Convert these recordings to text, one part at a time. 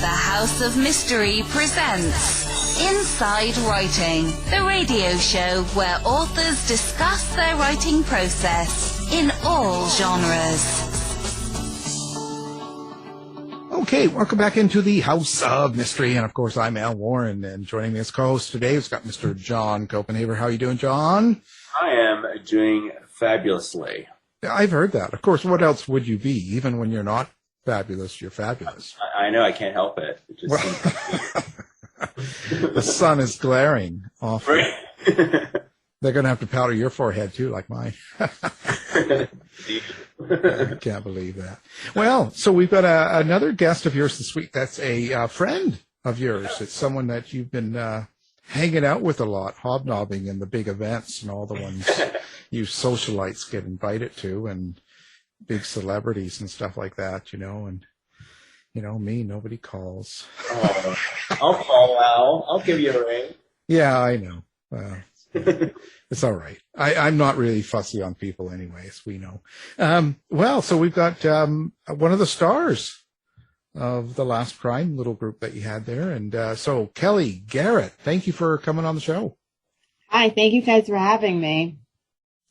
The House of Mystery presents Inside Writing, the radio show where authors discuss their writing process in all genres. Okay, welcome back into the House of Mystery, and of course I'm Al Warren, and joining me as co-host today we've got Mr. John Copenhaver. How are you doing, John? I am doing fabulously. I've heard that. Of course, what else would you be? Even when you're not fabulous, you're fabulous. I know, I can't help it. It just The sun is glaring off. Right. They're going to have to powder your forehead, too, like mine. I can't believe that. Well, so we've got another guest of yours this week. That's a friend of yours. It's someone that you've been hanging out with a lot, hobnobbing in the big events and all the ones you socialites get invited to, and big celebrities and stuff like that, you know. And, you know, me, nobody calls. Oh, I'll call Al. I'll give you a ring. Yeah, I know. It's all right. I'm not really fussy on people anyway, as we know. Well, so we've got one of the stars of the Last Crime little group that you had there. And so, Kellye, Garrett, thank you for coming on the show. Hi, thank you guys for having me.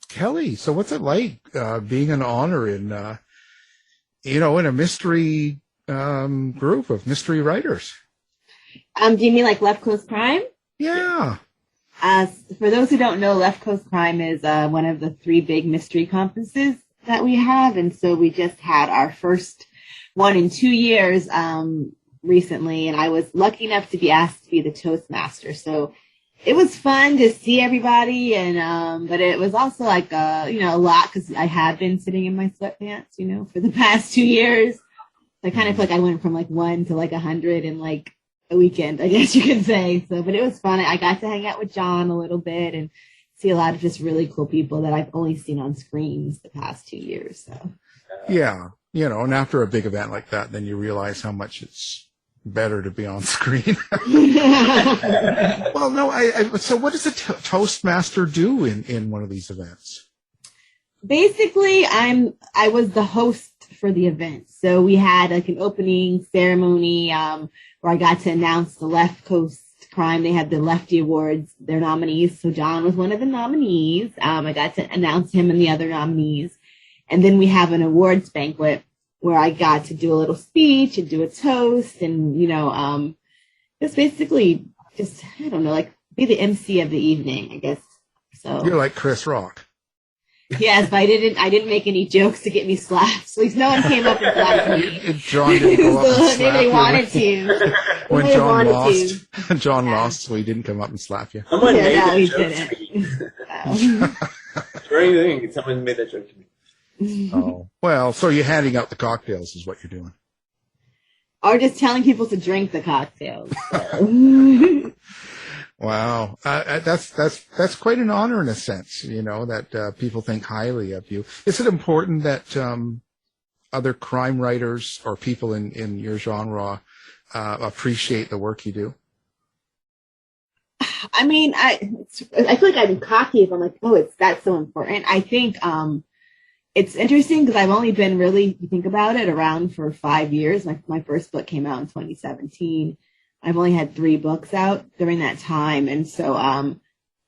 Kellye, so what's it like being an honor in, in a mystery group of mystery writers? Do you mean like Left Coast Crime? Yeah. For those who don't know, Left Coast Crime is one of the 3 big mystery conferences that we have. And so we just had our first one in 2 years recently. And I was lucky enough to be asked to be the Toastmaster. So it was fun to see everybody. And but it was also like, a lot because I had been sitting in my sweatpants, for the past 2 years. I kind of feel like I went from like 1 to like 100 in like a weekend, I guess you could say. So, but it was fun. I got to hang out with John a little bit and see a lot of just really cool people that I've only seen on screens the past 2 years. So, yeah, and after a big event like that, then you realize how much it's better to be on screen. Well, no, so what does a Toastmaster do in one of these events? Basically, I was the host for the event. So we had like an opening ceremony where I got to announce the Left Coast Crime. They had the Lefty Awards, their nominees. So John was one of the nominees. I got to announce him and the other nominees. And then we have an awards banquet where I got to do a little speech and do a toast and, just basically I don't know, like be the MC of the evening, I guess. So you're like Chris Rock. Yes, but I didn't make any jokes to get me slapped. So at least no one came up and slapped me. John didn't go up and slap you. They wanted to. When John lost, John lost, so he didn't come up and slap you. Someone made no, that he joke didn't. For anything, someone made that joke to me. Oh, well, so you're handing out the cocktails is what you're doing. Or just telling people to drink the cocktails. So. Wow, that's quite an honor in a sense, that people think highly of you. Is it important that other crime writers or people in your genre appreciate the work you do? I mean, I feel like I'm cocky if I'm like, that's so important. I think it's interesting because I've only been really, if you think about it, around for 5 years. My first book came out in 2017. I've only had 3 books out during that time. And so I'm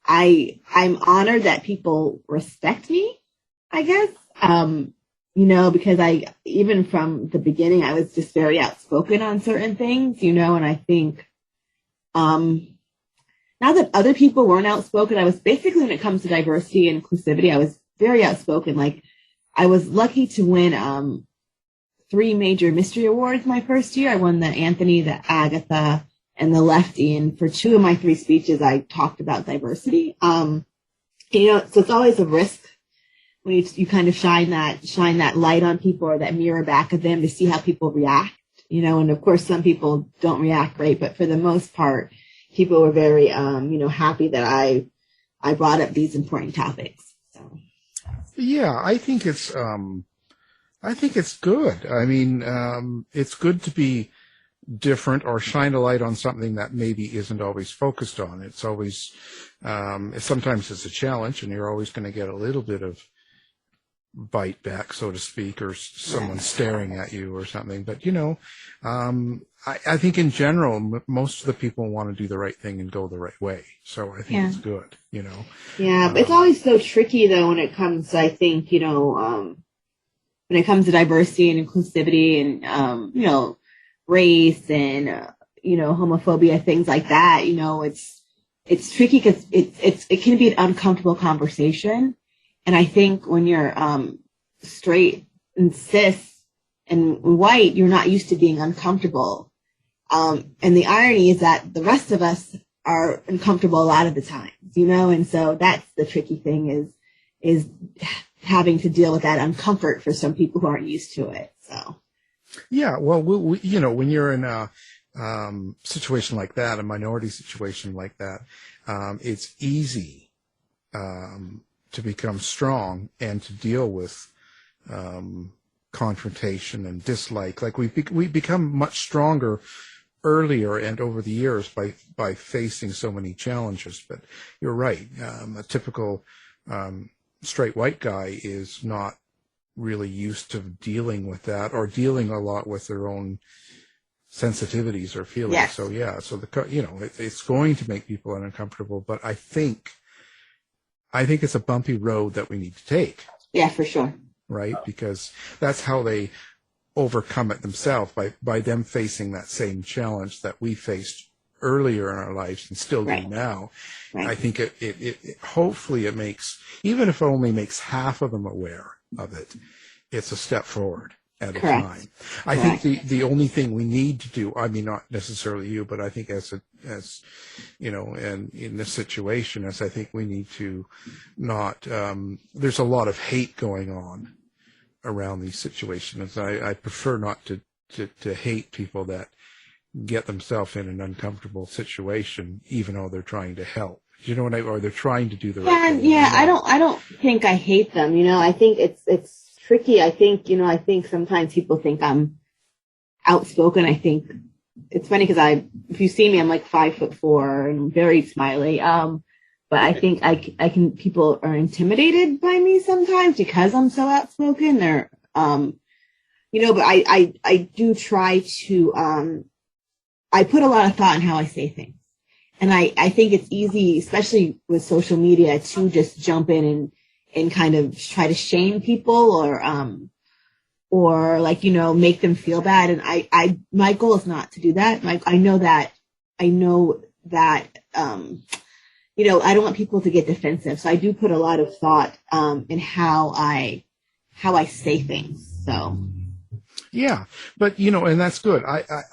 honored that people respect me, I guess, because even from the beginning, I was just very outspoken on certain things, and I think now that other people weren't outspoken, I was basically, when it comes to diversity and inclusivity, I was very outspoken. Like I was lucky to win 3 major mystery awards my first year. I won the Anthony, the Agatha, and the Lefty. And for 2 of my 3 speeches, I talked about diversity. So it's always a risk when you kind of shine that light on people or that mirror back at them to see how people react, and of course some people don't react great, but for the most part, people were very, happy that I brought up these important topics. So. Yeah, I think it's good. I mean, it's good to be different or shine a light on something that maybe isn't always focused on. It's always, sometimes it's a challenge, and you're always going to get a little bit of bite back, so to speak, or someone staring at you or something. But, I think in general, most of the people want to do the right thing and go the right way. So I think it's good, Yeah, but it's always so tricky, though, when it comes, I think, when it comes to diversity and inclusivity and, race and, homophobia, things like that, it's tricky because it can be an uncomfortable conversation. And I think when you're straight and cis and white, you're not used to being uncomfortable. And the irony is that the rest of us are uncomfortable a lot of the time, and so that's the tricky thing is having to deal with that uncomfort for some people who aren't used to it. So, yeah, well, when you're in a situation like that, a minority situation like that, it's easy to become strong and to deal with confrontation and dislike. Like we become much stronger earlier and over the years by facing so many challenges. But you're right. A typical straight white guy is not really used to dealing with that or dealing a lot with their own sensitivities or feelings. Yes. So it's going to make people uncomfortable. But I think it's a bumpy road that we need to take. Yeah, for sure. Right? Because that's how they overcome it themselves, by them facing that same challenge that we faced earlier in our lives and still do now. Right. I think it hopefully it makes, even if it only makes half of them aware of it, it's a step forward at a time. I think the only thing we need to do, I mean, not necessarily you, but I think as and in this situation, I think we need to not, there's a lot of hate going on around these situations. I prefer not to hate people that get themselves in an uncomfortable situation, even though they're trying to help. Or they're trying to do the right thing. Yeah, I don't think I hate them. I think it's tricky. I think sometimes people think I'm outspoken. I think it's funny because if you see me, I'm like 5'4" and very smiley. But I think people are intimidated by me sometimes because I'm so outspoken. They're, but I do try to, I put a lot of thought in how I say things. And I think it's easy, especially with social media, to just jump in and kind of try to shame people or make them feel bad. And my goal is not to do that. I know that, I don't want people to get defensive. So I do put a lot of thought, in how I say things. So. Yeah, but and that's good.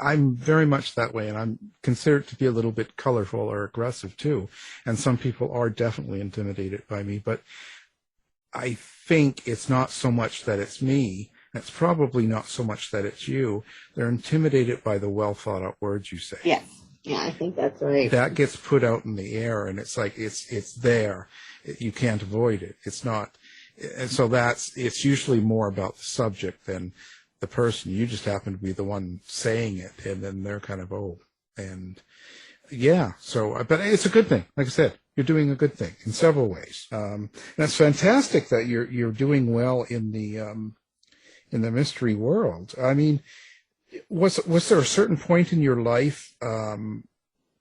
I'm very much that way, and I'm considered to be a little bit colorful or aggressive too. And some people are definitely intimidated by me, but I think it's not so much that it's me. It's probably not so much that it's you. They're intimidated by the well thought out words you say. Yes. Yeah, I think that's right. That gets put out in the air, and it's like it's there. You can't avoid it. It's not, and so it's usually more about the subject than the person. You just happen to be the one saying it, and then they're kind of and yeah. So, but it's a good thing. Like I said, you're doing a good thing in several ways. That's fantastic that you're doing well in the mystery world. I mean, was there a certain point in your life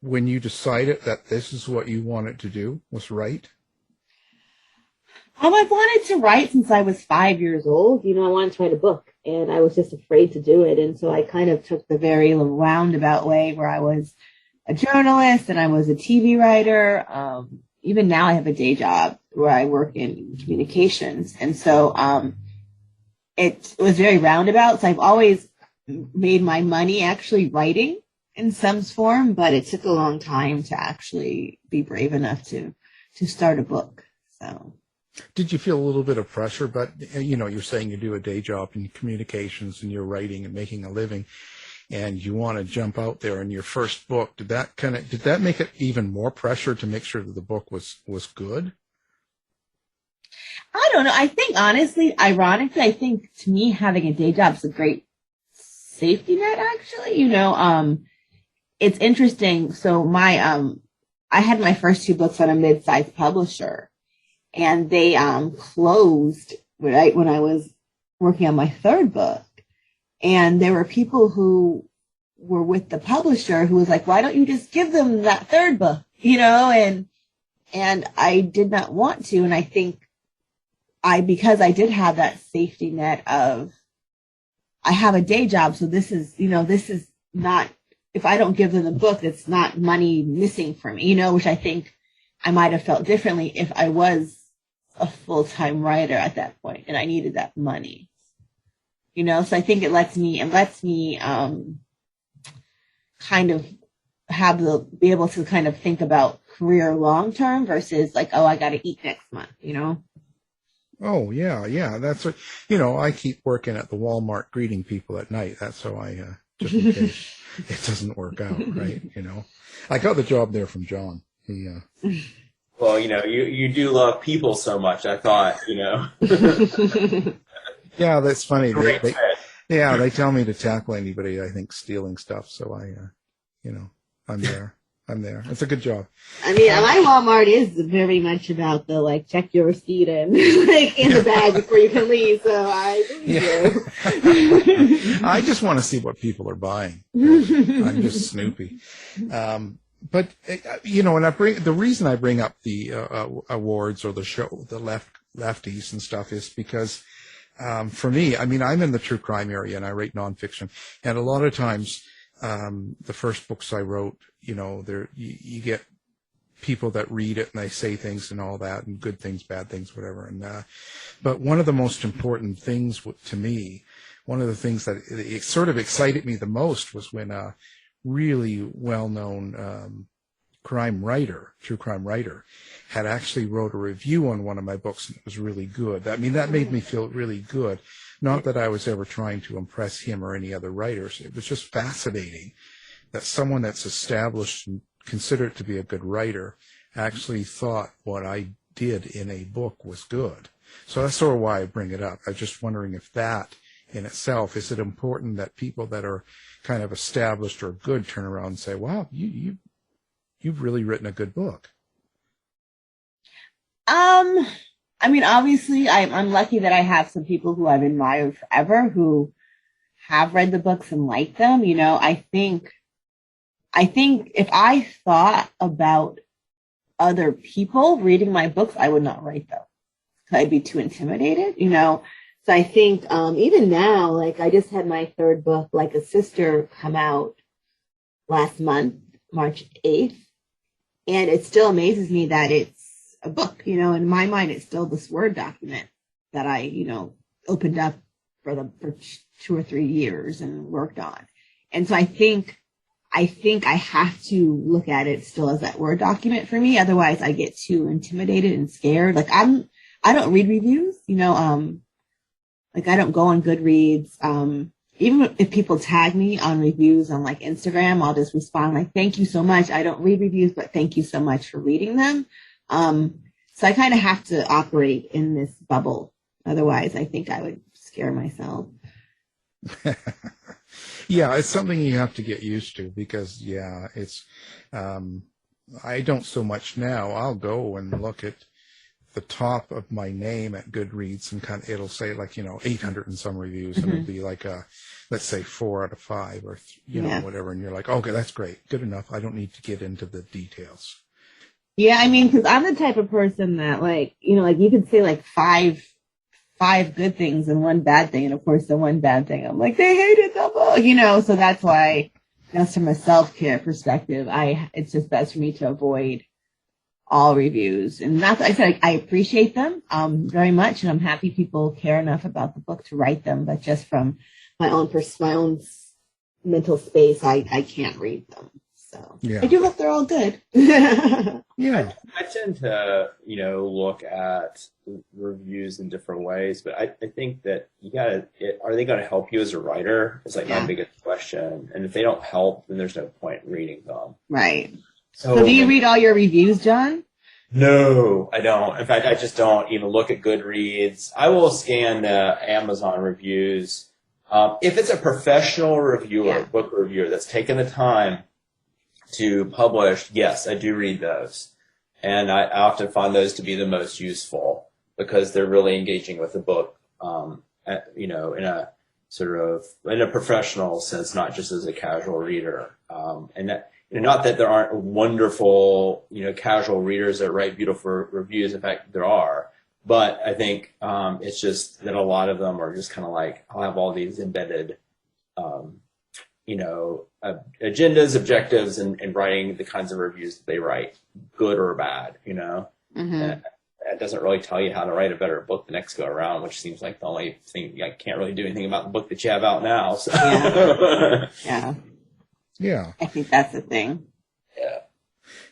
when you decided that this is what you wanted to do, was write? I've wanted to write since I was 5 years old. I wanted to write a book, and I was just afraid to do it. And so I kind of took the very roundabout way where I was a journalist and I was a TV writer. Even now I have a day job where I work in communications. And so it was very roundabout. So I've always made my money actually writing in some form, but it took a long time to actually be brave enough to start a book. So. Did you feel a little bit of pressure? But, you're saying you do a day job in communications and you're writing and making a living, and you want to jump out there in your first book. Did that make it even more pressure to make sure that the book was good? I don't know. I think honestly, ironically, I think to me having a day job is a great safety net, actually. It's interesting. So I had my first two books on a mid-sized publisher, and they closed right when I was working on my third book. And there were people who were with the publisher who was like, why don't you just give them that third book? And I did not want to. And I think because I did have that safety net of, I have a day job. So this is not, if I don't give them the book, it's not money missing from me, which I think I might have felt differently if I was a full-time writer at that point and I needed that money, so I think it lets me kind of be able to kind of think about career long-term versus like, oh, I got to eat next month, Oh, yeah. That's what, I keep working at the Walmart greeting people at night. That's how I, just in case it doesn't work out, right? I got the job there from John. He, Well, you do love people so much. I thought, Yeah, that's funny. Great They, fit. they tell me to tackle anybody, I think, stealing stuff. So I'm there. It's a good job. I mean, my Walmart is very much about the like check your receipt and like in the bag before you can leave. So I believe you. I just want to see what people are buying. I'm just snoopy. But and the reason I bring up the awards or the show, the lefties and stuff, is because for me, I mean, I'm in the true crime area and I write nonfiction, and a lot of times the first books I wrote, you get people that read it and they say things and all that, and good things, bad things, whatever. And but one of the most important things to me, one of the things that it sort of excited me the most was when a really well-known true crime writer, had actually wrote a review on one of my books, and it was really good. I mean, that made me feel really good. Not that I was ever trying to impress him or any other writers. It was just fascinating that someone that's established and considered to be a good writer actually thought what I did in a book was good. So that's sort of why I bring it up. I'm just wondering if that in itself, is it important that people that are kind of established or good turn around and say, wow, you've really written a good book? I mean, obviously, I'm lucky that I have some people who I've admired forever who have read the books and like them. I think if I thought about other people reading my books, I would not write them. I'd be too intimidated, So I think even now, like I just had my third book, Like a Sister, come out last month, March 8th. And it still amazes me that it's a book, in my mind, it's still this Word document that I, opened up for 2 or 3 years and worked on. And so I think I have to look at it still as that Word document for me. Otherwise I get too intimidated and scared. Like I don't read reviews, like I don't go on Goodreads. Even if people tag me on reviews on like Instagram, I'll just respond like, thank you so much. I don't read reviews, but thank you so much for reading them. So I kind of have to operate in this bubble. Otherwise, I think I would scare myself. Yeah, it's something you have to get used to because, it's, I don't so much now. I'll go and look at the top of my name at Goodreads and it'll say like, 800 and some reviews, and it'll be like let's say 4 out of 5 or, whatever. And you're like, okay, that's great. Good enough. I don't need to get into the details. Yeah, I mean, because I'm the type of person that like, like you could say like five good things and 1 bad thing. And of course the 1 bad thing, I'm like, they hated the book, so that's why, just from a self-care perspective, it's just best for me to avoid all reviews. And that's, I said, I appreciate them very much. And I'm happy people care enough about the book to write them. But just from my own mental space, I can't read them. So yeah. I do hope they're all good. Yeah. I tend to, look at reviews in different ways, but I think that are they going to help you as a writer? It's like my biggest question. And if they don't help, then there's no point in reading them. Right. So do you read all your reviews, John? No, I don't. In fact, I just don't even look at Goodreads. I will scan Amazon reviews. If it's a professional reviewer, book reviewer that's taken the time to publish, yes, I do read those. And I often find those to be the most useful. because they're really engaging with the book, you know, in a sort of in a professional sense, not just as a casual reader. And that, you know, not that there aren't wonderful, you know, casual readers that write beautiful reviews. In fact, there are. But I think it's just that a lot of them are just kind of like, I'll have all these embedded, you know, agendas, objectives, and writing the kinds of reviews that they write, good or bad, you know. Mm-hmm. That doesn't really tell you how to write a better book the next go around, which seems like the only thing. I can't really do anything about the book that you have out now. So. Yeah. Yeah. I think that's the thing. Yeah.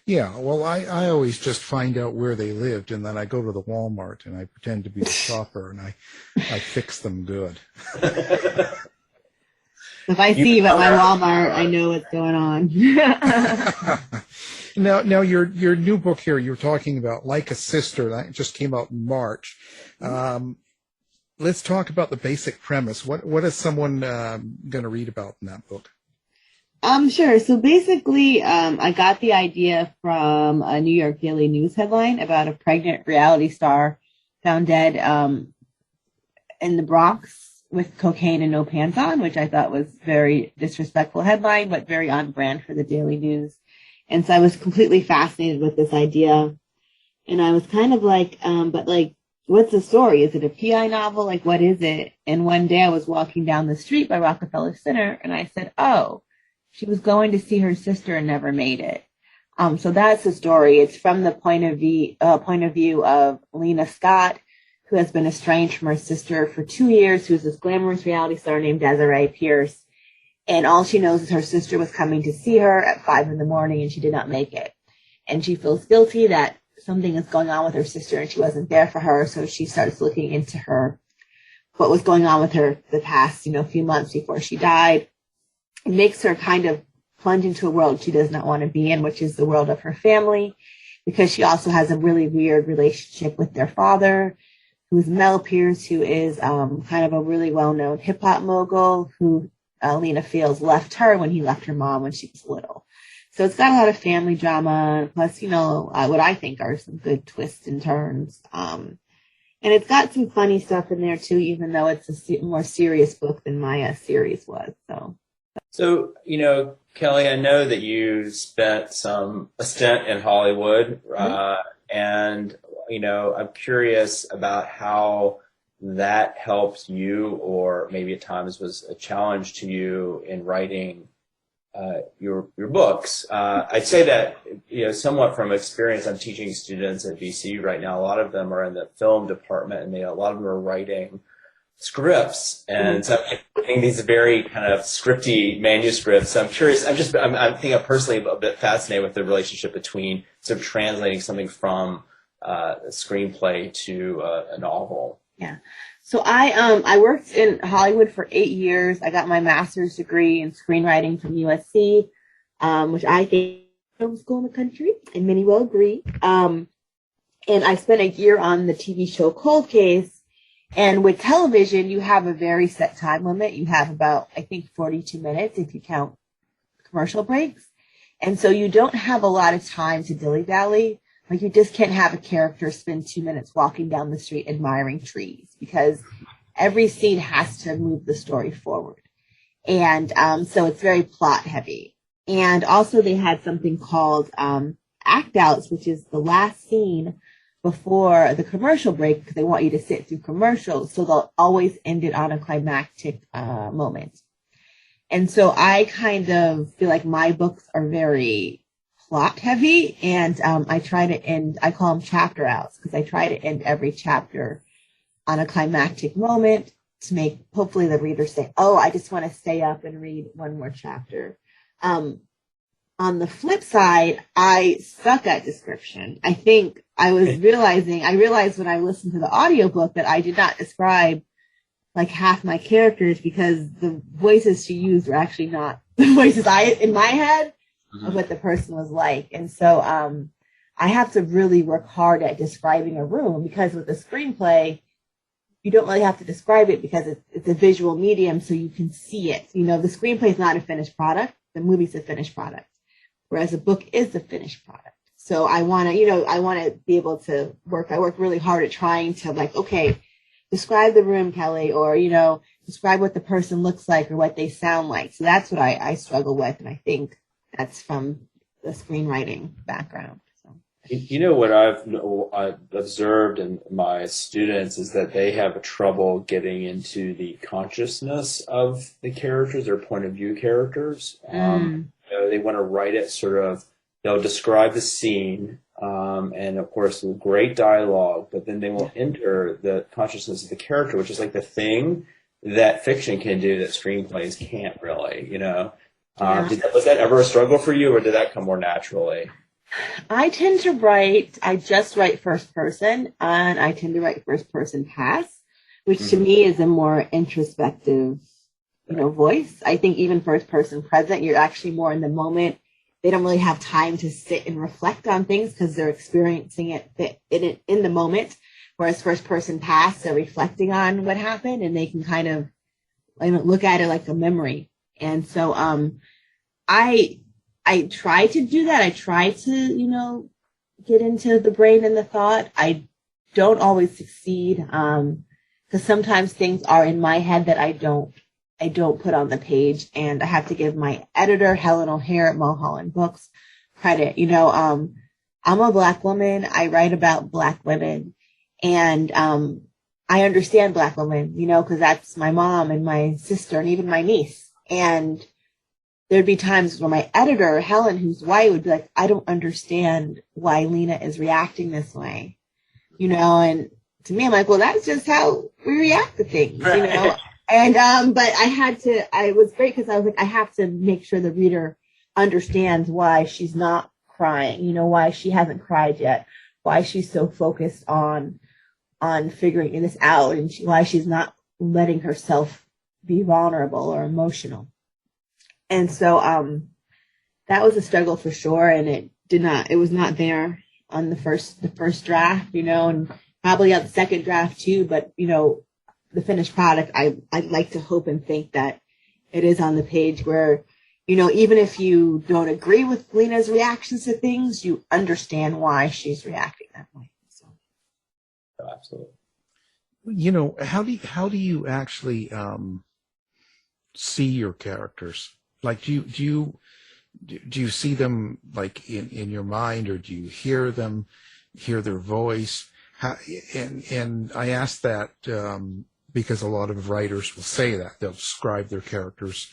Yeah. Well, I always just find out where they lived, and then I go to the Walmart and I pretend to be the shopper, and I fix them good. If I see you at my Walmart, I know what's going on. Now, your new book here, you're talking about Like a Sister, that just came out in March. Let's talk about the basic premise. What is someone going to read about in that book? Sure. So basically, I got the idea from a New York Daily News headline about a pregnant reality star found dead in the Bronx with cocaine and no pants on, which I thought was very disrespectful headline, but very on brand for the Daily News. And so I was completely fascinated with this idea. And I was kind of like, but like, what's the story? Is it a PI novel? Like, what is it? And one day I was walking down the street by Rockefeller Center, and I said, oh, she was going to see her sister and never made it. So that's the story. It's from the point of view of Lena Scott, who has been estranged from her sister for 2 years, who's this glamorous reality star named Desiree Pierce. And all she knows is her sister was coming to see her at 5 a.m, and she did not make it. And she feels guilty that something is going on with her sister and she wasn't there for her. So she starts looking into what was going on with her the past, few months before she died. It makes her kind of plunge into a world she does not want to be in, which is the world of her family, because she also has a really weird relationship with their father, who's Mel Pierce, who is kind of a really well-known hip-hop mogul who Lena feels left her when he left her mom when she was little. So it's got a lot of family drama, plus, what I think are some good twists and turns. And it's got some funny stuff in there, too, even though it's a more serious book than my series was. So, Kellye, I know that you spent a stint in Hollywood, and, I'm curious about how that helped you, or maybe at times was a challenge to you in writing your books. I'd say that, somewhat from experience, I'm teaching students at VCU right now. A lot of them are in the film department, and a lot of them are writing scripts, and so I'm getting these very kind of scripty manuscripts. So I'm curious. I think I'm personally a bit fascinated with the relationship between sort of translating something from a screenplay to a novel. Yeah. So I worked in Hollywood for 8 years. I got my master's degree in screenwriting from USC, which I think film school in the country, and many will agree. And I spent a year on the TV show Cold Case. And with television, you have a very set time limit. You have about, I think, 42 minutes if you count commercial breaks. And so you don't have a lot of time to dilly-dally. Like, you just can't have a character spend 2 minutes walking down the street admiring trees, because every scene has to move the story forward. And so it's very plot heavy. And also they had something called act outs, which is the last scene before the commercial break, because they want you to sit through commercials. So they'll always end it on a climactic moment. And so I kind of feel like my books are very plot heavy, and I try to end, I call them chapter outs, because I try to end every chapter on a climactic moment to make hopefully the reader say, oh, I just want to stay up and read one more chapter. On the flip side, I suck at description. I think I realized when I listened to the audiobook that I did not describe like half my characters, because the voices she used were actually not the voices in my head of what the person was like. And so I have to really work hard at describing a room, because with a screenplay, you don't really have to describe it because it's a visual medium, so you can see it. The screenplay is not a finished product. The movie's a finished product, whereas a book is the finished product. So I want to be able to work. I work really hard at trying to like, okay, describe the room, Kellye, or, describe what the person looks like or what they sound like. So that's what I struggle with. And I think that's from the screenwriting background. So. What I've observed in my students is that they have trouble getting into the consciousness of the characters, their point of view characters. They want to write it sort of, they'll describe the scene, and of course, great dialogue, but then they won't enter the consciousness of the character, which is like the thing that fiction can do that screenplays can't really, Was that ever a struggle for you, or did that come more naturally? I just write first person, and I tend to write first person past, which to me is a more introspective, voice. I think even first person present, you're actually more in the moment. They don't really have time to sit and reflect on things because they're experiencing it in the moment. Whereas first person past, they're reflecting on what happened and they can kind of look at it like a memory. And so I try to do that. I try to, get into the brain and the thought. I don't always succeed because sometimes things are in my head that I don't put on the page, and I have to give my editor, Helen O'Hare at Mulholland Books, credit. I'm a Black woman. I write about Black women, and I understand Black women, because that's my mom and my sister and even my niece. And there'd be times where my editor, Helen, who's white, would be like, I don't understand why Lena is reacting this way, and to me, I'm like, well, that's just how we react to things, And, but I was great because I was like, I have to make sure the reader understands why she's not crying, why she hasn't cried yet, why she's so focused on figuring this out, and why she's not letting herself be vulnerable or emotional. And so, that was a struggle for sure. And it was not there on the first draft, and probably on the second draft too, but, the finished product, I'd like to hope and think that it is on the page where, even if you don't agree with Lena's reactions to things, you understand why she's reacting that way. So. Absolutely. How do you actually see your characters? Like, do you see them like in your mind, or do you hear them, hear their voice? And I ask that because a lot of writers will say that they'll describe their characters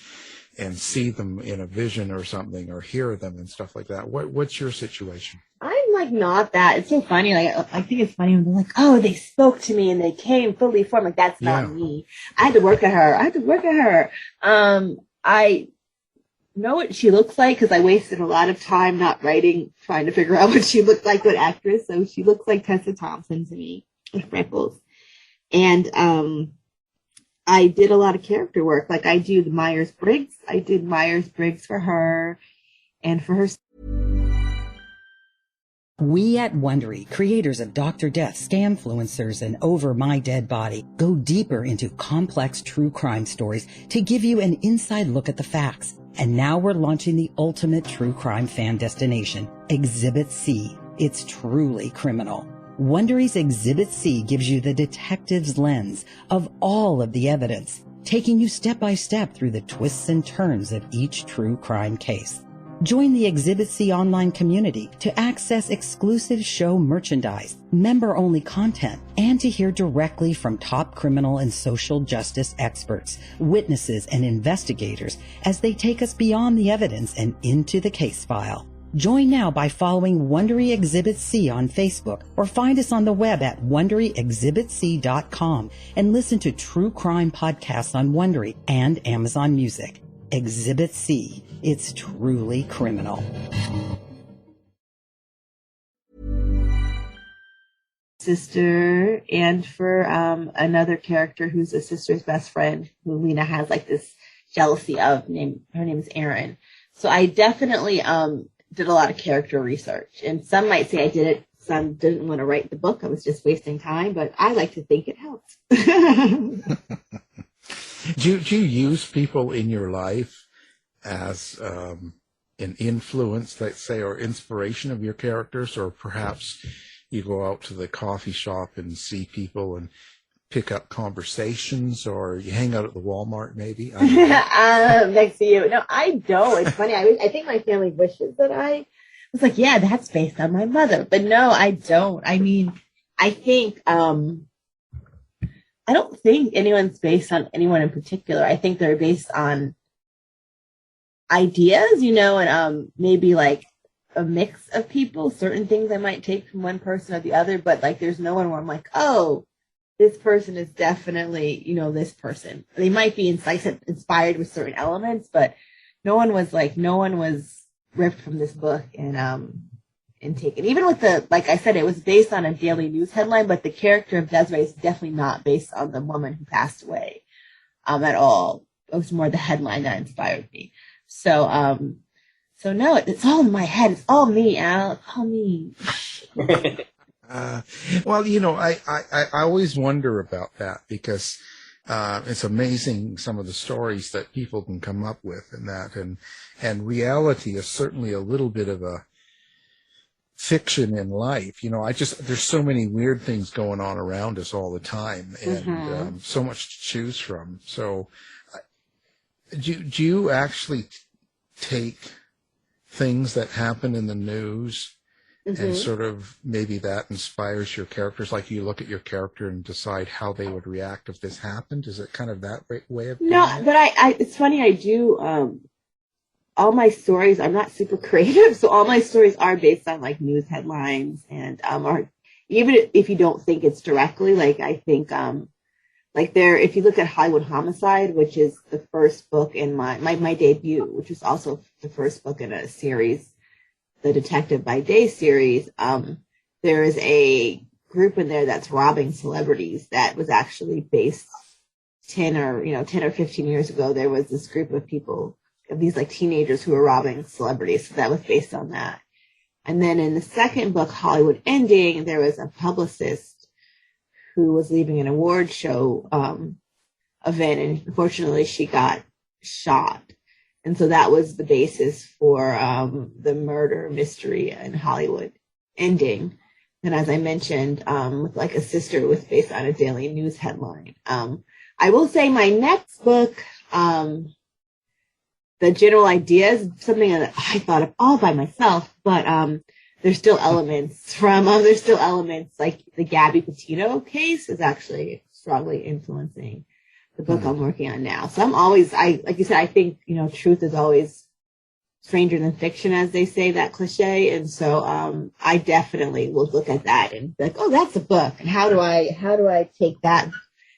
and see them in a vision or something, or hear them and stuff like that. What's your situation? I'm like not that. It's so funny. Like I think it's funny when they're like, "Oh, they spoke to me and they came fully formed." Like that's not me. I had to work at her. I know what she looks like because I wasted a lot of time not writing, trying to figure out what she looked like, what actress. So she looks like Tessa Thompson to me with freckles. And I did a lot of character work. Like I do the Myers-Briggs. I did Myers-Briggs for her and for her. We at Wondery, creators of Dr. Death, Scamfluencers, and Over My Dead Body, go deeper into complex true crime stories to give you an inside look at the facts. And now we're launching the ultimate true crime fan destination, Exhibit C. It's truly criminal. Wondery's Exhibit C gives you the detective's lens of all of the evidence, taking you step by step through the twists and turns of each true crime case. Join the Exhibit C online community to access exclusive show merchandise, member-only content, and to hear directly from top criminal and social justice experts, witnesses, and investigators as they take us beyond the evidence and into the case file. Join now by following Wondery Exhibit C on Facebook, or find us on the web at WonderyExhibitC.com and listen to true crime podcasts on Wondery and Amazon Music. Exhibit C. It's truly criminal. Sister, and for another character who's a sister's best friend, who Lena has like this jealousy of. Her name is Erin. So I definitely did a lot of character research, and some might say I did it. Some didn't want to write the book. I was just wasting time, but I like to think it helped. Do you use people in your life as an influence, let's say, or inspiration of your characters, or perhaps you go out to the coffee shop and see people and pick up conversations, or you hang out at the Walmart maybe? Next to you. No, I don't. It's funny. I think my family wishes that I was like, yeah, that's based on my mother. But no, I don't. I mean, I think, I don't think anyone's based on anyone in particular. I think they're based on ideas, and maybe like a mix of people. Certain things I might take from one person or the other, but like there's no one where I'm like, oh, this person is definitely, this person. They might be inspired with certain elements, but no one was ripped from this book and taken. Even with like I said, it was based on a daily news headline, but the character of Desiree is definitely not based on the woman who passed away at all. It was more the headline that inspired me. So no, it's all in my head. It's all me, Al. It's all me. Well, I always wonder about that, because it's amazing some of the stories that people can come up with in that, and reality is certainly a little bit of a fiction in life. There's so many weird things going on around us all the time, and so much to choose from. So do you actually take things that happen in the news and sort of maybe that inspires your characters? Like you look at your character and decide how they would react if this happened? Is it kind of that way of doing No, but I it's funny, I do all my stories, I'm not super creative, so all my stories are based on like news headlines, and or even if you don't think it's directly, like I think like if you look at Hollywood Homicide, which is the first book in my debut, which was also the first book in a series, the Detective by Day series, there is a group in there that's robbing celebrities that was actually based 10 or 15 years ago. There was this group of people, of these like teenagers who were robbing celebrities. So that was based on that. And then in the second book, Hollywood Ending, there was a publicist who was leaving an award show event, and unfortunately she got shot. And so that was the basis for the murder mystery in Hollywood Ending. And as I mentioned, with like a sister, was based on a daily news headline. I will say my next book, the general idea is something that I thought of all by myself, but there's still elements like the Gabby Petito case is actually strongly influencing the book I'm working on now. So like you said, I think, truth is always stranger than fiction, as they say, that cliche. And so I definitely will look at that and be like, oh, that's a book. And how do I take that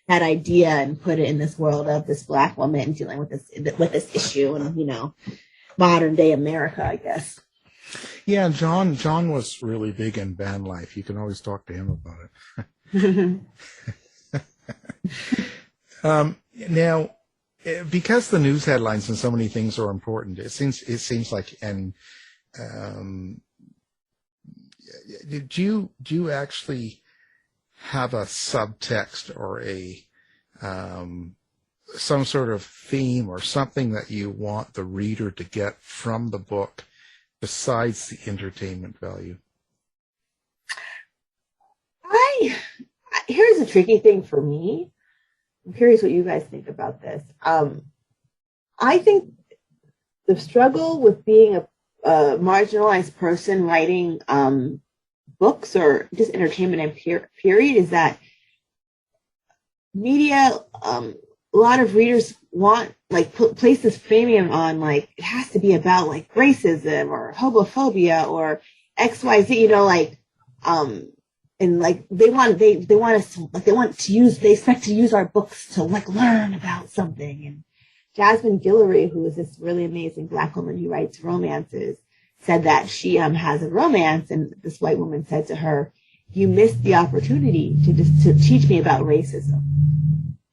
idea and put it in this world of this Black woman dealing with this issue and, modern day America, I guess. Yeah, John was really big in van life. You can always talk to him about it. Now, because the news headlines and so many things are important, it seems like, and do you actually have a subtext or a some sort of theme or something that you want the reader to get from the book besides the entertainment value? Here's a tricky thing for me. I'm curious what you guys think about this. I think the struggle with being a marginalized person writing books or just entertainment and period is that media, a lot of readers want place this premium on it has to be about racism or homophobia or XYZ, and they expect to use our books to learn about something. And Jasmine Guillory, who is this really amazing Black woman who writes romances, said that she has a romance, and this white woman said to her, "You missed the opportunity to teach me about racism."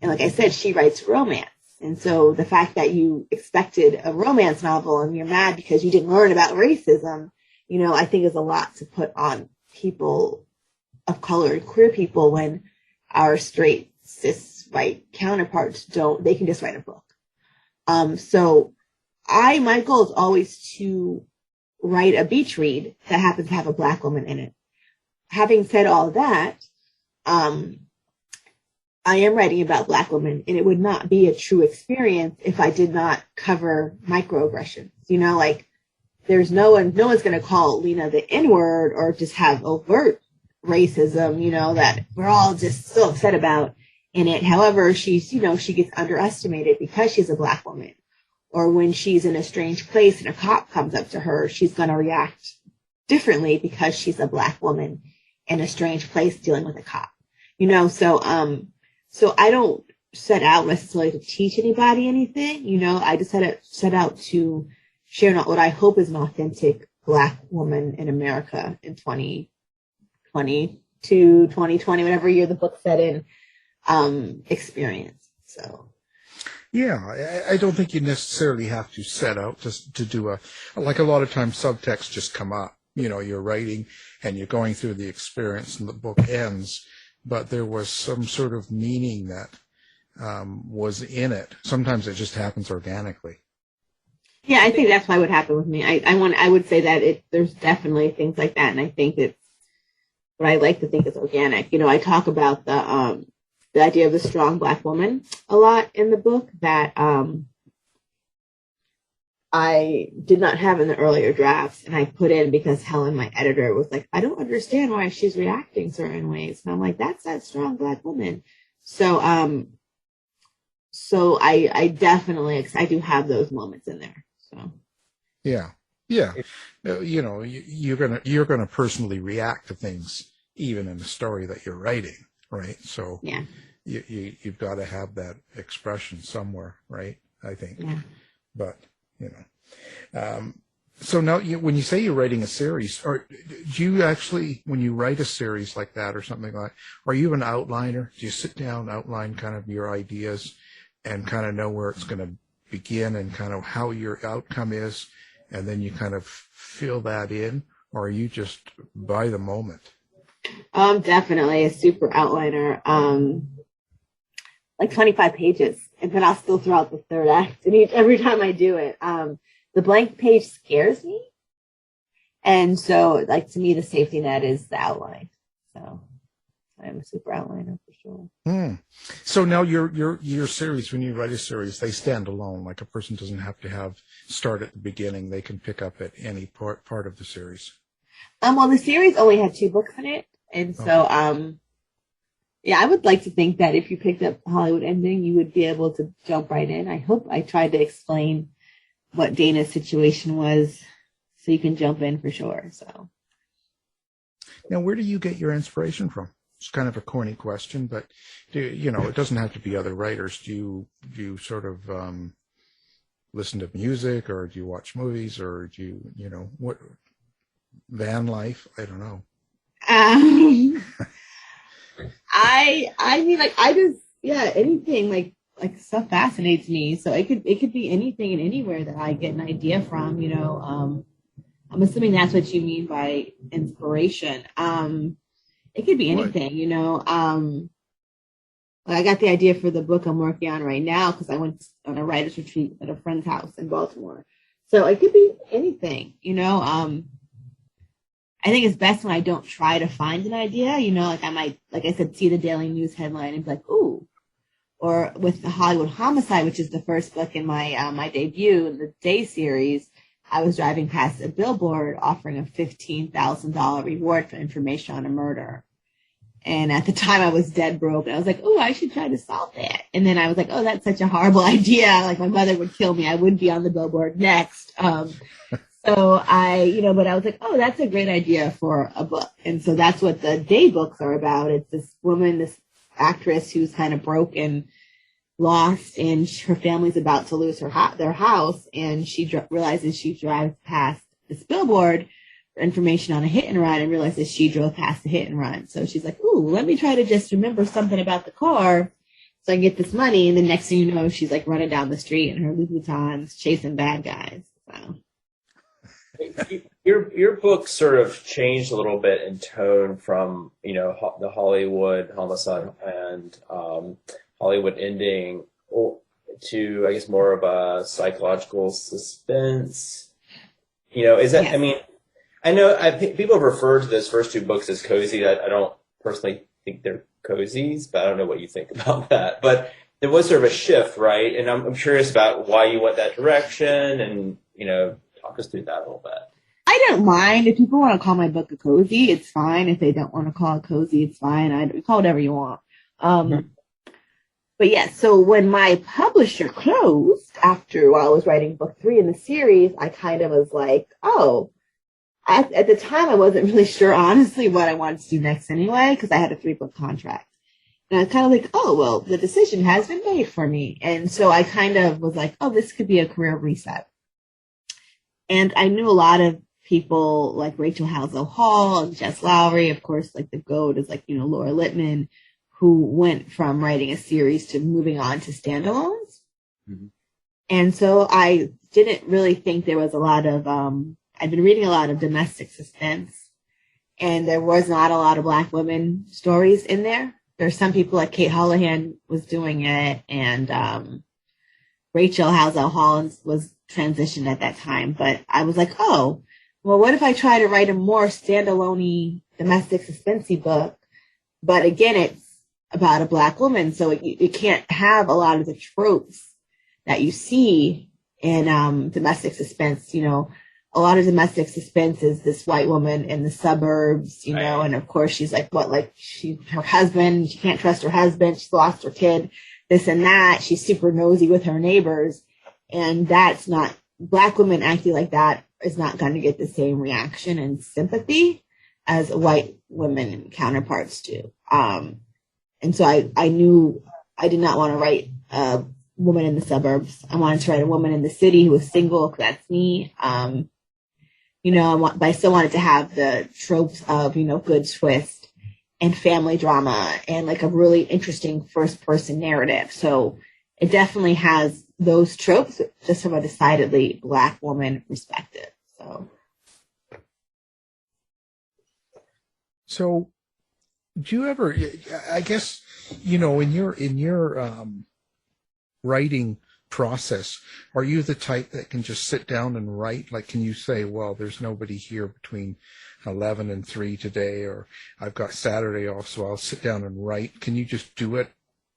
And like I said, she writes romance. And so the fact that you expected a romance novel and you're mad because you didn't learn about racism, I think is a lot to put on people of color and queer people when our straight, cis, white counterparts they can just write a book. So my goal is always to write a beach read that happens to have a Black woman in it. Having said all that, I am writing about Black women, and it would not be a true experience if I did not cover microaggressions. You know, like there's no one's going to call Lena the N-word or just have overt racism, you know, that we're all just so upset about in it. However, she's, you know, she gets underestimated because she's a Black woman. Or when she's in a strange place and a cop comes up to her, she's going to react differently because she's a Black woman in a strange place dealing with a cop. You know, so I don't set out necessarily to teach anybody anything. You know, I just set out to share what I hope is an authentic Black woman in America in 2022, 2020, whatever year the book set in, experience. So. Yeah, I don't think you necessarily have to set out to do like a lot of times subtext just come up. You know, you're writing and you're going through the experience and the book ends, but there was some sort of meaning that was in it. Sometimes it just happens organically. Yeah, I think that's why it would happen with me. I would say that there's definitely things like that, and I think it's what I like to think is organic. You know, I talk about the idea of the strong Black woman a lot in the book that I did not have in the earlier drafts, and I put in because Helen, my editor, was like, I don't understand why she's reacting certain ways. And I'm like, that's that strong Black woman. So I definitely, I do have those moments in there. So. Yeah. You know, you're gonna personally react to things even in the story that you're writing, right? So yeah. You've got to have that expression somewhere, right? I think. Yeah. But, you know. So now when you say you're writing a series, or do you actually, when you write a series like that or something like, are you an outliner? Do you sit down, outline kind of your ideas and kind of know where it's going to begin and kind of how your outcome is, and then you kind of fill that in, or are you just by the moment? Definitely a super outliner. Like 25 pages, and then I'll still throw out the third act. And every time I do it, the blank page scares me, and so like to me, the safety net is the outline. So I'm a super outliner for sure. So now your series, when you write a series, they stand alone. Like a person doesn't have to start at the beginning; they can pick up at any part of the series. Well, the series only had 2 books in it, and so yeah, I would like to think that if you picked up Hollywood Ending, you would be able to jump right in. I hope I tried to explain what Dana's situation was so you can jump in for sure. So now, where do you get your inspiration from? It's kind of a corny question, but it doesn't have to be other writers. Do you sort of listen to music, or do you watch movies, or do you what van life? I don't know. I mean, like, anything like stuff fascinates me. So it could be anything and anywhere that I get an idea from, I'm assuming that's what you mean by inspiration. It could be anything, I got the idea for the book I'm working on right now because I went on a writer's retreat at a friend's house in Baltimore. So it could be anything, I think it's best when I don't try to find an idea, like I might, like I said, see the Daily News headline and be like, ooh. Or with the Hollywood Homicide, which is the first book in my my debut in the Day series, I was driving past a billboard offering a $15,000 reward for information on a murder. And at the time I was dead broke. And I was like, oh, I should try to solve that. And then I was like, oh, that's such a horrible idea. Like my mother would kill me. I wouldn't be on the billboard next. So but I was like, oh, that's a great idea for a book. And so that's what the Day books are about. It's this woman, this actress who's kind of broke and lost, and her family's about to lose their house. And she realizes she drives past this billboard for information on a hit and run and realizes she drove past the hit and run. So she's like, ooh, let me try to just remember something about the car so I can get this money. And the next thing you know, she's like running down the street in her Louis Vuittons chasing bad guys. So. Your book sort of changed a little bit in tone from the Hollywood Homicide and Hollywood Ending to, I guess, more of a psychological suspense. You know, is that, Yes. I mean, I know people have referred to those first two books as cozy. I don't personally think they're cozies, but I don't know what you think about that. But there was sort of a shift, right? And I'm curious about why you went that direction, and, you know, talk us through that a little bit. I don't mind. If people want to call my book a cozy, it's fine. If they don't want to call it cozy, it's fine. I call whatever you want. But yeah, so when my publisher closed while I was writing book 3 in the series, I kind of was like, oh, at the time I wasn't really sure, honestly, what I wanted to do next anyway, because I had a 3-book contract. And I was kind of like, oh, well, the decision has been made for me. And so I kind of was like, oh, this could be a career reset. And I knew a lot of people like Rachel Halsell Hall and Jess Lowry, of course, like the GOAT is like, you know, Laura Littman, who went from writing a series to moving on to standalones. Mm-hmm. And so I didn't really think there was a lot of, I'd been reading a lot of domestic suspense, and there was not a lot of Black women stories in there. There's some people like Kate Houlihan was doing it, and Rachel Halsell Hall was transitioned at that time. But I was like, oh, well, what if I try to write a more standalone domestic suspensey book? But again, it's about a Black woman, so it can't have a lot of the tropes that you see in domestic suspense. You know, a lot of domestic suspense is this white woman in the suburbs, you know, and of course she's like, her husband, she can't trust her husband, she's lost her kid, this and that. She's super nosy with her neighbors, and that's not, Black women acting like that is not going to get the same reaction and sympathy as white women counterparts do. And so I knew I did not want to write a woman in the suburbs. I wanted to write a woman in the city who was single, because that's me. You know, but I still wanted to have the tropes of, you know, good twist and family drama and like a really interesting first person narrative. So it definitely has those tropes, just from a decidedly Black woman perspective. So do you ever, I guess, you know, in your writing process, are you the type that can just sit down and write? Like, can you say, well, there's nobody here between 11 and 3 today, or I've got Saturday off, so I'll sit down and write? Can you just do it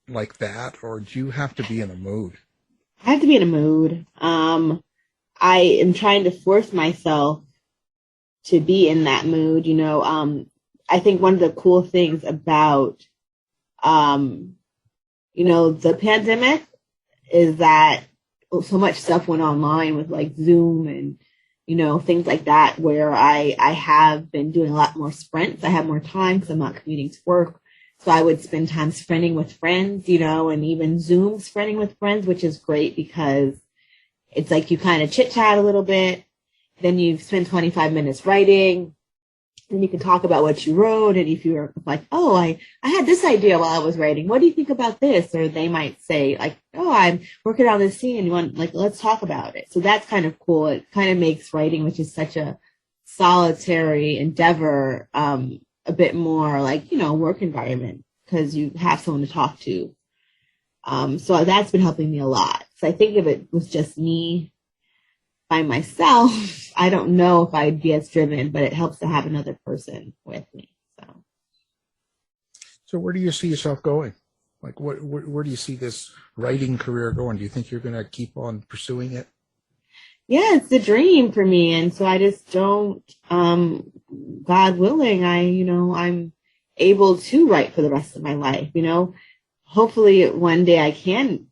like that, or do you have to be in a mood? I have to be in a mood. I am trying to force myself to be in that mood. You know, I think one of the cool things about, you know, the pandemic is that so much stuff went online with like Zoom and, you know, things like that, where I have been doing a lot more sprints. I have more time because I'm not commuting to work. So I would spend time sprinting with friends, you know, and even Zoom sprinting with friends, which is great because it's like you kind of chit chat a little bit. Then you spend 25 minutes writing. Then you can talk about what you wrote. And if you're like, oh, I had this idea while I was writing, what do you think about this? Or they might say like, oh, I'm working on this scene. You want, like, let's talk about it. So that's kind of cool. It kind of makes writing, which is such a solitary endeavor, a bit more like, you know, work environment, because you have someone to talk to. So that's been helping me a lot. So I think if it was just me by myself, I don't know if I'd be as driven, but it helps to have another person with me. So where do you see yourself going? Like, where do you see this writing career going? Do you think you're going to keep on pursuing it? Yeah, it's the dream for me. And so I just don't, God willing, I'm able to write for the rest of my life, you know. Hopefully one day I can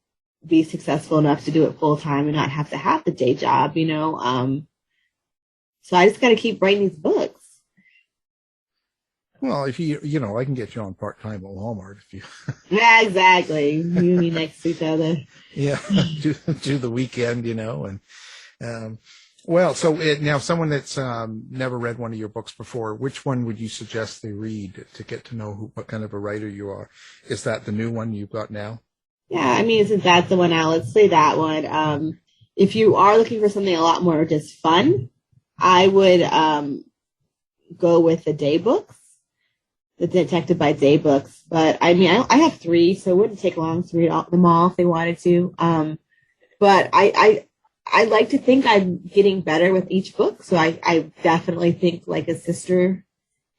be successful enough to do it full time and not have to have the day job, you know. So I just got to keep writing these books. Well, if you know, I can get you on part time at Walmart if you. Yeah, exactly. You and me next to each other. Yeah, do the weekend, you know, and well, so now someone that's never read one of your books before, which one would you suggest they read to get to know what kind of a writer you are? Is that the new one you've got now? Yeah, I mean, since that's the one out, let's say that one. If you are looking for something a lot more just fun, I would go with the day books. the Detective by Day books. But I mean, I have 3, so it wouldn't take long to read them all if they wanted to. But I like to think I'm getting better with each book. So I definitely think Like a Sister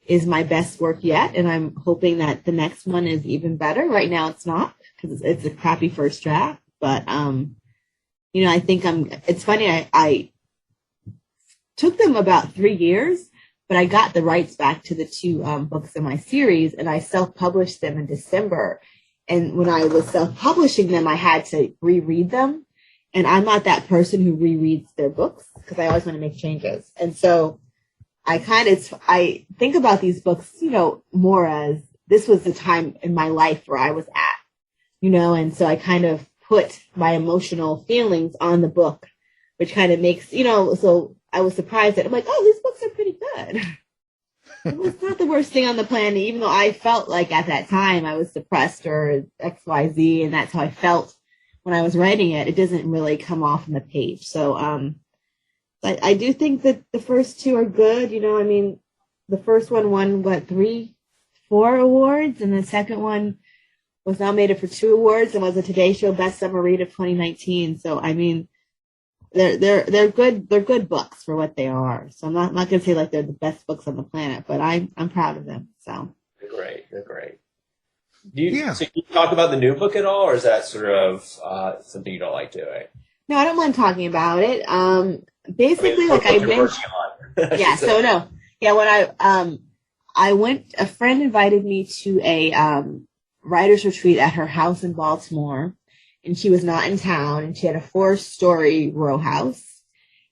is my best work yet. And I'm hoping that the next one is even better. Right now it's not, because it's a crappy first draft. But, you know, I think it's funny. I took them about 3 years, but I got the rights back to the 2 books in my series, and I self-published them in December. And when I was self-publishing them, I had to reread them. And I'm not that person who rereads their books, because I always want to make changes. And so I think about these books, you know, more as this was the time in my life where I was at, you know, and so I kind of put my emotional feelings on the book, which kind of makes, you know, so I was surprised that I'm like, oh, these books are pretty good. It's not the worst thing on the planet, even though I felt like at that time I was depressed or XYZ, and that's how I felt when I was writing it. It doesn't really come off on the page. So, I do think that the first 2 are good. You know, I mean, the first one won, 4 awards, and the second one was nominated for 2 awards and was a Today Show Best Summer Read of 2019. So, I mean, they're good books for what they are. So I'm not going to say like they're the best books on the planet, but I'm proud of them. So They're great. So you talk about the new book at all, or is that sort of something you don't like doing? No, I don't mind talking about it. Basically, like I mentioned, yeah. So no, yeah. When I went, a friend invited me to a writer's retreat at her house in Baltimore, and she was not in town, and she had a 4-story row house,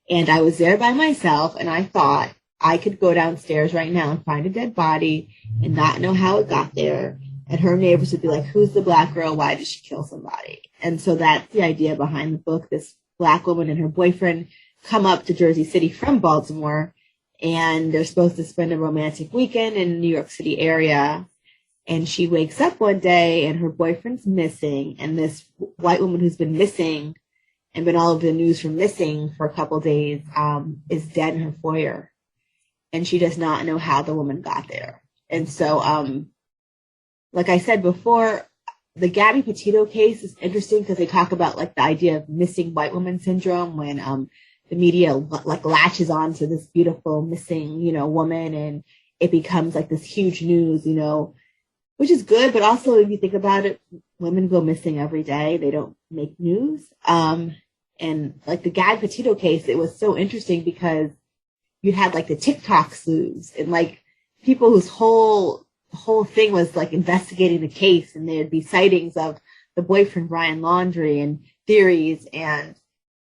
and I was there by myself, and I thought I could go downstairs right now and find a dead body and not know how it got there. And her neighbors would be like, who's the black girl? Why did she kill somebody? And so that's the idea behind the book. This black woman and her boyfriend come up to Jersey City from Baltimore, and they're supposed to spend a romantic weekend in the New York City area. And she wakes up one day and her boyfriend's missing. And this white woman who's been missing and been all over the news for missing for a couple of days is dead in her foyer. And she does not know how the woman got there. And so, like I said before, the Gabby Petito case is interesting because they talk about like the idea of missing white woman syndrome when the media like latches on to this beautiful missing, you know, woman, and it becomes like this huge news, you know, which is good. But also, if you think about it, women go missing every day. They don't make news. And like the Gabby Petito case, it was so interesting because you had like the TikTok sleuths and like people whose whole thing was like investigating the case, and there'd be sightings of the boyfriend Brian Laundrie and theories, and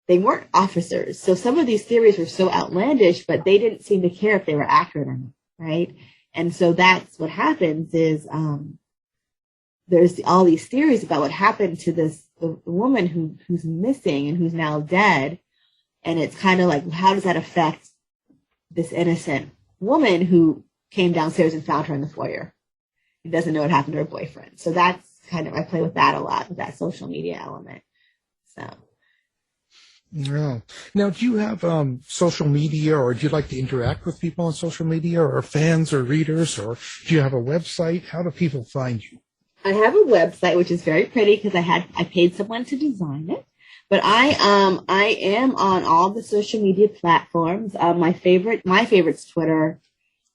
they weren't officers. So some of these theories were so outlandish, but they didn't seem to care if they were accurate or not, right? And so that's what happens is there's all these theories about what happened to the woman who's missing and who's now dead. And it's kind of like, how does that affect this innocent woman who came downstairs and found her in the foyer? He doesn't know what happened to her boyfriend. So that's kind of, I play with that a lot, with that social media element. So. Yeah. Now, do you have social media, or do you like to interact with people on social media, or fans or readers, or do you have a website? How do people find you? I have a website, which is very pretty because I paid someone to design it. But I am on all the social media platforms. My favorite's Twitter.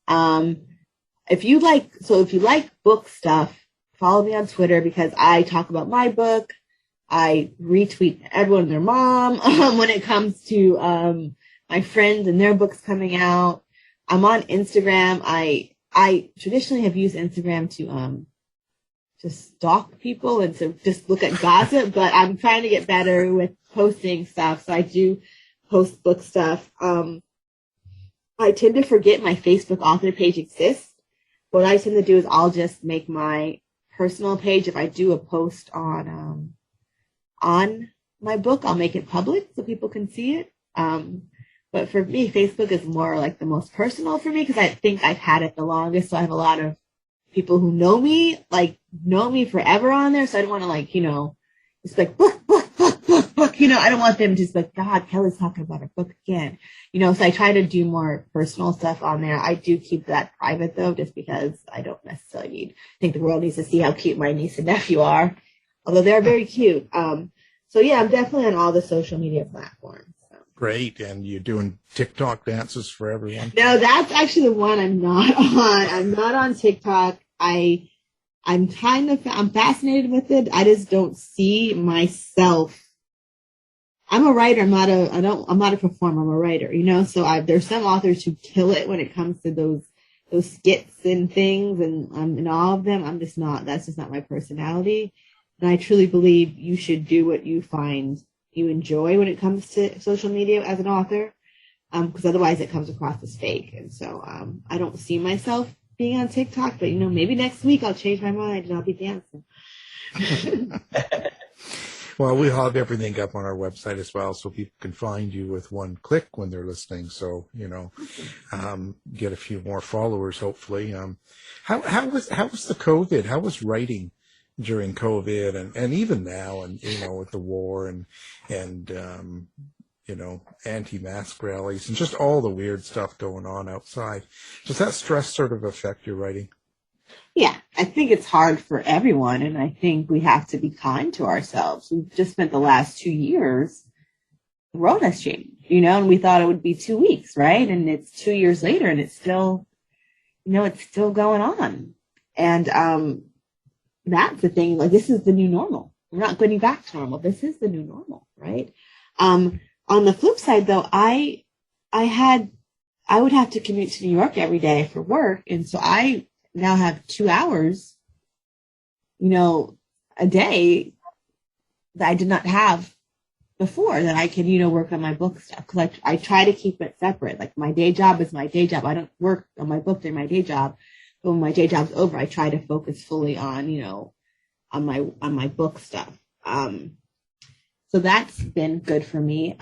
If you like book stuff, follow me on Twitter because I talk about my book. I retweet everyone and their mom when it comes to my friends and their books coming out. I'm on Instagram. I traditionally have used Instagram to stalk people and to just look at gossip, but I'm trying to get better with posting stuff. So I do post book stuff. I tend to forget my Facebook author page exists. What I tend to do is I'll just make my personal page. If I do a post on my book, I'll make it public so people can see it. But for me, Facebook is more like the most personal for me because I think I've had it the longest. So I have a lot of people who know me forever on there. So I don't want to just like, book, I don't want them to just like, God, Kelly's talking about her book again. So I try to do more personal stuff on there. I do keep that private though, just because I don't necessarily think the world needs to see how cute my niece and nephew are, although they're very cute. So yeah, I'm definitely on all the social media platforms. So. Great. And you're doing TikTok dances for everyone? No, that's actually the one I'm not on. I'm not on TikTok. I'm fascinated with it. I just don't see myself. I'm a writer. I'm not a performer. I'm a writer, so there's some authors who kill it when it comes to those skits and things and all of them. I'm just not, that's just not my personality. And I truly believe you should do what you find you enjoy when it comes to social media as an author. Because otherwise it comes across as fake. And so, I don't see myself being on TikTok, but maybe next week I'll change my mind and I'll be dancing. Well, we have everything up on our website as well, so people can find you with one click when they're listening. So, get a few more followers, hopefully. How was the COVID? How was writing during COVID and even now, and, with the war and anti-mask rallies and just all the weird stuff going on outside? Does that stress sort of affect your writing? Yeah, I think it's hard for everyone, and I think we have to be kind to ourselves. We've just spent the last 2 years, the world has changed, and we thought it would be 2 weeks, right? And it's 2 years later, and it's still, it's still going on. And that's the thing, like, this is the new normal. We're not getting back to normal. This is the new normal, right? On the flip side, though, I would have to commute to New York every day for work, and so I now have 2 hours, a day that I did not have before, that I can, work on my book stuff. Because I try to keep it separate. Like, my day job is my day job. I don't work on my book during my day job. But when my day job's over, I try to focus fully on, on my book stuff. So that's been good for me.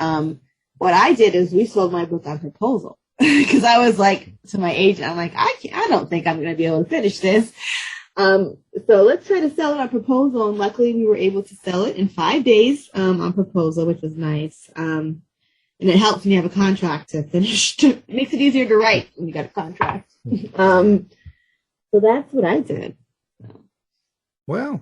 What I did is we sold my book on proposal. Because I was like to my agent, I'm like, I don't think I'm going to be able to finish this. So let's try to sell it on proposal. And luckily we were able to sell it in 5 days on proposal, which was nice. And it helps when you have a contract to finish. It makes it easier to write when you got a contract. So that's what I did. Well,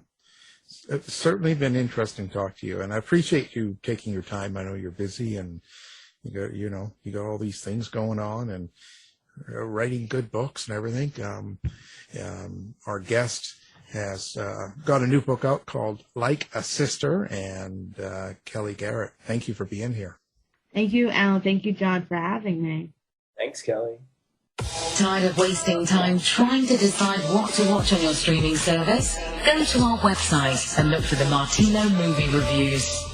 it's certainly been interesting to talk to you. And I appreciate you taking your time. I know you're busy and you got all these things going on and writing good books and everything. Our guest has got a new book out called Like a Sister, and Kellye Garrett. Thank you for being here. Thank you, Al. Thank you, John, for having me. Thanks, Kellye. Tired of wasting time trying to decide what to watch on your streaming service? Go to our website and look for the Martino movie reviews.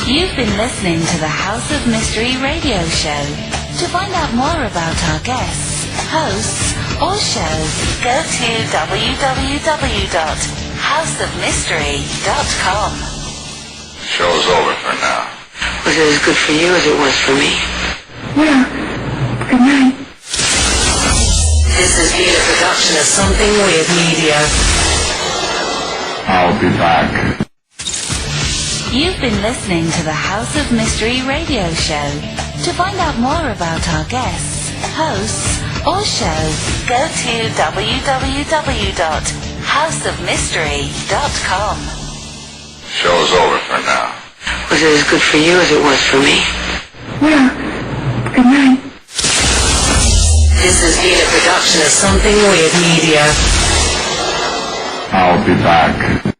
You've been listening to the House of Mystery radio show. To find out more about our guests, hosts, or shows, go to www.houseofmystery.com. Show's over for now. Was it as good for you as it was for me? Yeah. Good night. This has been a production of Something Weird Media. I'll be back. You've been listening to the House of Mystery radio show. To find out more about our guests, hosts, or shows, go to www.houseofmystery.com. Show's over for now. Was it as good for you as it was for me? Yeah. Good night. This has been a production of Something Weird Media. I'll be back.